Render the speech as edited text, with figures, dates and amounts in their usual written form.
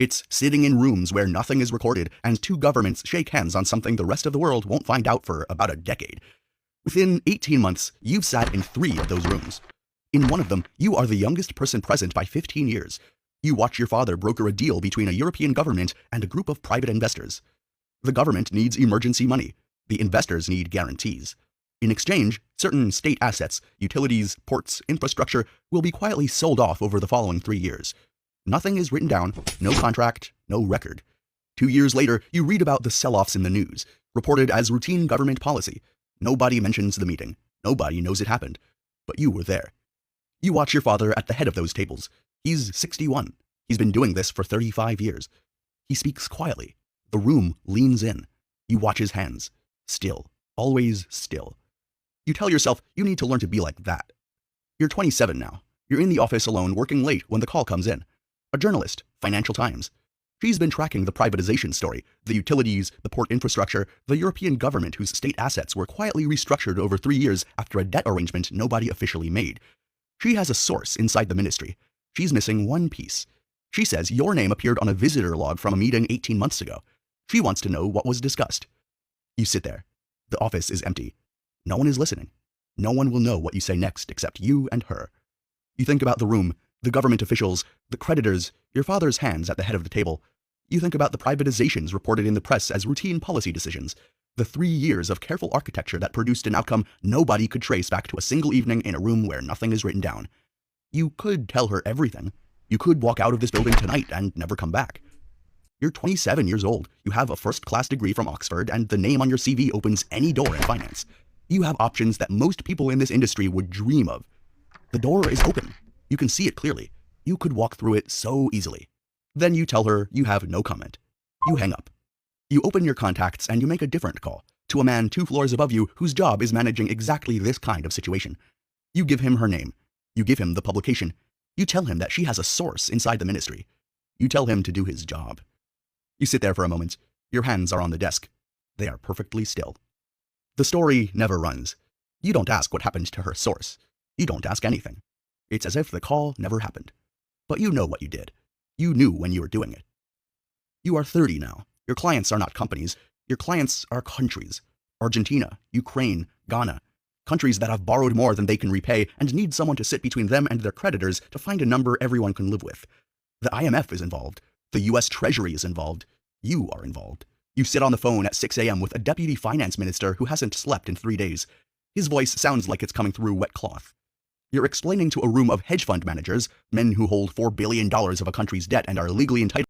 It's sitting in rooms where nothing is recorded and two governments shake hands on something the rest of the world won't find out for about a decade. Within 18 months, you've sat in 3 of those rooms. In one of them, you are the youngest person present by 15 years. You watch your father broker a deal between a European government and a group of private investors. The government needs emergency money. The investors need guarantees. In exchange, certain state assets, utilities, ports, infrastructure will be quietly sold off over the following 3 years. Nothing is written down, no contract, no record. 2 years later, you read about the sell-offs in the news, reported as routine government policy. Nobody mentions the meeting. Nobody knows it happened. But you were there. You watch your father at the head of those tables. He's 61. He's been doing this for 35 years. He speaks quietly. The room leans in. You watch his hands. Still. Always still. You tell yourself you need to learn to be like that. You're 27 now. You're in the office alone working late when the call comes in. A journalist, Financial Times. She's been tracking the privatization story, the utilities, the port infrastructure, the European government whose state assets were quietly restructured over 3 years after a debt arrangement nobody officially made. She has a source inside the ministry. She's missing one piece. She says your name appeared on a visitor log from a meeting 18 months ago. She wants to know what was discussed. You sit there. The office is empty. No one is listening. No one will know what you say next except you and her. You think about the room, the government officials, the creditors, your father's hands at the head of the table. You think about the privatizations reported in the press as routine policy decisions, the 3 years of careful architecture that produced an outcome nobody could trace back to a single evening in a room where nothing is written down. You could tell her everything. You could walk out of this building tonight and never come back. You're 27 years old, you have a first-class degree from Oxford, and the name on your CV opens any door in finance. You have options that most people in this industry would dream of. The door is open. You can see it clearly. You could walk through it so easily. Then you tell her you have no comment. You hang up. You open your contacts and you make a different call to a man 2 floors above you whose job is managing exactly this kind of situation. You give him her name. You give him the publication. You tell him that she has a source inside the ministry. You tell him to do his job. You sit there for a moment. Your hands are on the desk. They are perfectly still. The story never runs. You don't ask what happened to her source. You don't ask anything. It's as if the call never happened. But you know what you did. You knew when you were doing it. You are 30 now. Your clients are not companies. Your clients are countries. Argentina, Ukraine, Ghana. Countries that have borrowed more than they can repay and need someone to sit between them and their creditors to find a number everyone can live with. The IMF is involved. The US Treasury is involved. You are involved. You sit on the phone at 6 a.m. with a deputy finance minister who hasn't slept in 3 days. His voice sounds like it's coming through wet cloth. You're explaining to a room of hedge fund managers, men who hold $4 billion of a country's debt and are legally entitled